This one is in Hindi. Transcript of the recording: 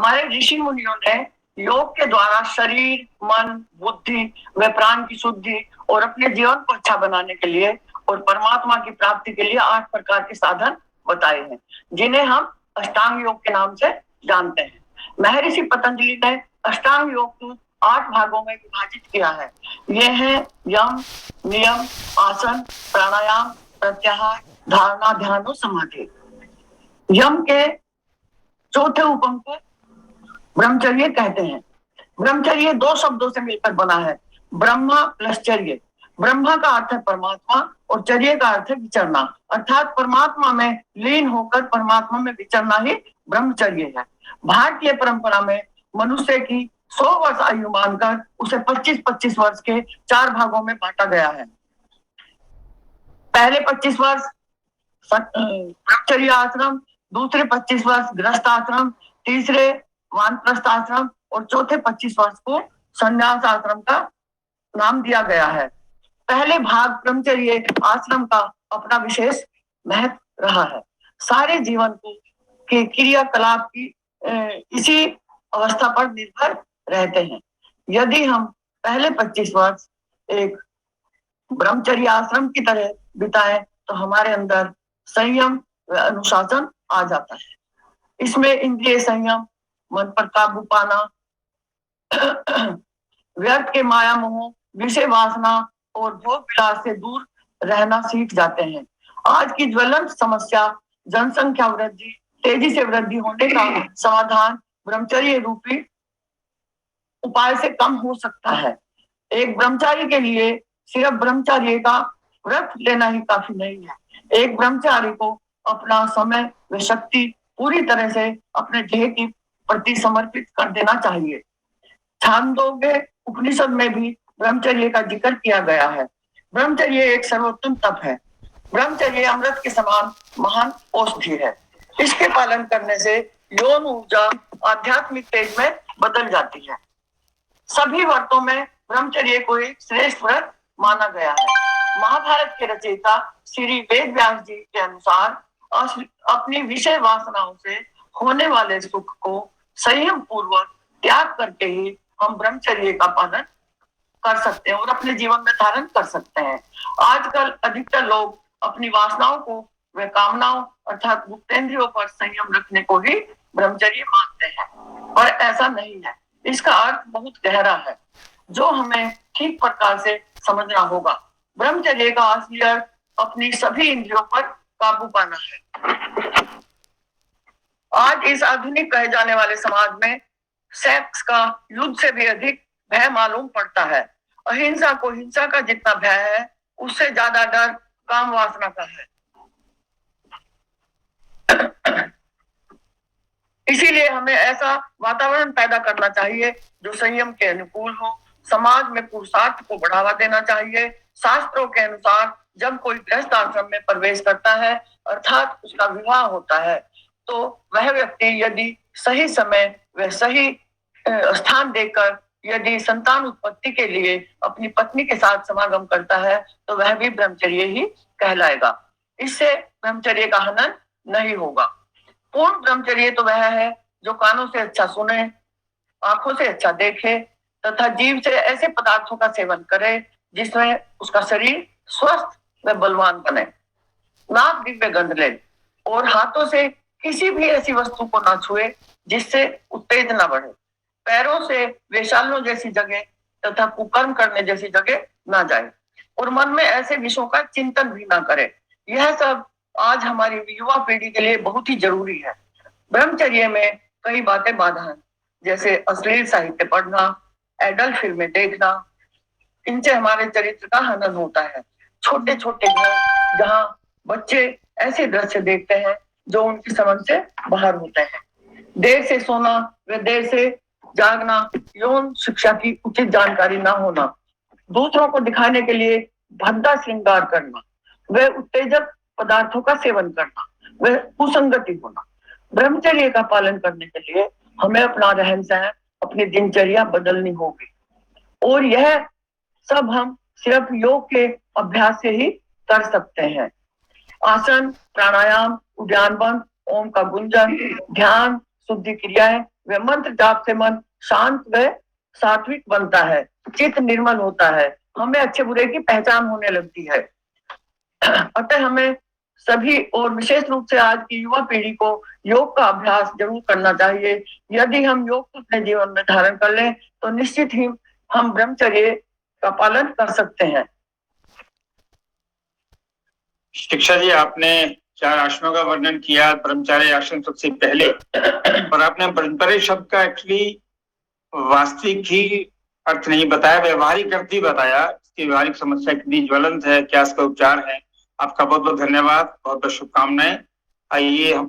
हमारे ऋषि मुनियों ने योग के द्वारा शरीर, मन, बुद्धि व प्राण की शुद्धि और अपने जीवन को अच्छा बनाने के लिए और परमात्मा की प्राप्ति के लिए 8 प्रकार के साधन बताए हैं, जिन्हें हम अष्टांग योग के नाम से जानते हैं। महर्षि पतंजलि ने अष्टांग योग को 8 भागों में विभाजित किया है। ये है यम, नियम, आसन, प्राणायाम, प्रत्याहार, धारणा, ध्यान और समाधि। यम के चौथे उपम को ब्रह्मचर्य कहते हैं। ब्रह्मचर्य 2 शब्दों से मिलकर बना है, ब्रह्मा प्लस चर्य। ब्रह्मा का अर्थ है परमात्मा और चर्य का अर्थ है विचरना, अर्थात परमात्मा में लीन होकर परमात्मा में विचरना ही ब्रह्मचर्य है। भारतीय परंपरा में मनुष्य की 100 वर्ष आयु मानकर उसे 25-25 वर्ष के 4 भागों में बांटा गया है। पहले 25 वर्ष ब्रह्मचर्य आश्रम, दूसरे 25 वर्ष गृहस्थ आश्रम, तीसरे वानप्रस्थ आश्रम और चौथे 25 वर्ष को संन्यास आश्रम का नाम दिया गया है। पहले भाग ब्रह्मचर्य आश्रम का अपना विशेष महत्व रहा है। सारे जीवन को के क्रियाकलाप की इसी अवस्था पर निर्भर रहते हैं। यदि हम पहले 25 वर्ष एक ब्रह्मचर्य आश्रम की तरह बिताएं तो हमारे अंदर संयम व अनुशासन आ जाता है। इसमें इंद्रिय संयम, मन पर काबू पाना, व्यर्थ के माया मोह, विषय वासना और भोग विलास से दूर रहना सीख जाते हैं। आज की ज्वलंत समस्या जनसंख्या वृद्धि, तेजी से वृद्धि होने का समाधान ब्रह्मचर्य रूपी उपाय से कम हो सकता है। एक ब्रह्मचारी के लिए सिर्फ ब्रह्मचर्य का व्रत लेना ही काफी नहीं है। एक ब्रह्मचारी को अपना समय व शक्ति पूरी तरह से अपने ध्येय की प्रति समर्पित कर देना चाहिए। छांदोग्य उपनिषद में भी ब्रह्मचर्य का जिक्र किया गया है। ब्रह्मचर्य एक सर्वोत्तम तप है। ब्रह्मचर्य अमृत के समान महान औषधि है। इसके पालन करने से यौन ऊर्जा आध्यात्मिक तेज में बदल जाती है। सभी व्रतों में ब्रह्मचर्य को एक श्रेष्ठ व्रत माना गया है। महाभारत के रचयिता श्री वेद व्यास जी के अनुसार अपनी विषय वासनाओं से होने वाले सुख को संयम पूर्वक त्याग करके ही हम ब्रह्मचर्य का पालन कर सकते हैं और अपने जीवन में धारण कर सकते हैं। आजकल अधिकतर लोग अपनी वासनाओं को व कामनाओं अर्थात गुप्तेंद्रियों पर संयम रखने को ही ब्रह्मचर्य मानते हैं, और ऐसा नहीं है। इसका अर्थ बहुत गहरा है जो हमें ठीक प्रकार से समझना होगा। ब्रह्मचर्य का असली अर्थ अपनी सभी इंद्रियों पर काबू पाना है। आज इस आधुनिक कहे जाने वाले समाज में सेक्स का युद्ध से भी अधिक भय मालूम पड़ता है। अहिंसा को हिंसा का जितना भय है उससे ज्यादा डर काम वासना का है। इसीलिए हमें ऐसा वातावरण पैदा करना चाहिए जो संयम के अनुकूल हो। समाज में पुरुषार्थ को बढ़ावा देना चाहिए। शास्त्रों के अनुसार जब कोई गृहस्थ आश्रम में प्रवेश करता है अर्थात उसका विवाह होता है तो वह व्यक्ति यदि सही समय व सही स्थान देकर यदि संतान उत्पत्ति के लिए अपनी पत्नी के साथ समागम करता है तो वह भी ब्रह्मचर्य ही कहलाएगा। इससे ब्रह्मचर्य का हनन नहीं होगा। पूर्ण ब्रह्मचर्य तो वह है जो कानों से अच्छा सुने, आंखों से अच्छा देखे तथा जीभ से ऐसे पदार्थों का सेवन करे जिसमें उसका शरीर स्वस्थ व बलवान बने, नाक दिव्य गंध ले और हाथों से किसी भी ऐसी वस्तु को ना छुए जिससे उत्तेजना बढ़े, पैरों से वेश्यालयों जैसी जगह तथा कुकर्म करने जैसी जगह ना जाए और मन में ऐसे विषयों का चिंतन भी ना करे। यह सब आज हमारी युवा पीढ़ी के लिए बहुत ही जरूरी है। ब्रह्मचर्य में कई बातें बाधा हैं, जैसे अश्लील साहित्य पढ़ना, एडल्ट फिल्में देखना, इनसे हमारे चरित्र का हनन होता है। छोटे छोटे घर जहाँ बच्चे ऐसे दृश्य देखते हैं जो उनकी समझ से बाहर होते हैं। देर से सोना व देर से जागना, यौन शिक्षा की उचित जानकारी ना होना, दूसरों को दिखाने के लिए भद्दा श्रृंगार करना, व उत्तेजक पदार्थों का सेवन करना, वह कुसंगति होना। ब्रह्मचर्य का पालन करने के लिए हमें अपना रहन सहन, अपनी दिनचर्या बदलनी होगी और यह सब हम सिर्फ योग के अभ्यास से ही कर सकते हैं। आसन, प्राणायाम, उद्यान बंद, ओम का गुंजन, ध्यान, शुद्धि क्रियाएं व मंत्र जाप से मन शांत व सात्विक बनता है, चित्त निर्मल होता है, हमें अच्छे बुरे की पहचान होने लगती है। अतः हमें सभी और विशेष रूप से आज की युवा पीढ़ी को योग का अभ्यास जरूर करना चाहिए। यदि हम योग को अपने जीवन में धारण कर लें तो निश्चित ही हम ब्रह्मचर्य का पालन कर सकते हैं। शिक्षा जी, आपने 4 आश्रमों का वर्णन किया, ब्रह्मचार्य आश्रम सबसे पहले, और आपने ब्रह्मचर्य शब्द का एक्चुअली वास्तविक ही अर्थ नहीं बताया, व्यवहारिक अर्थ ही बताया। इसकी व्यवहारिक समस्या कितनी ज्वलंत है, क्या इसका उपचार है। आपका बहुत बहुत धन्यवाद, बहुत बहुत शुभकामनाएं। आइए हम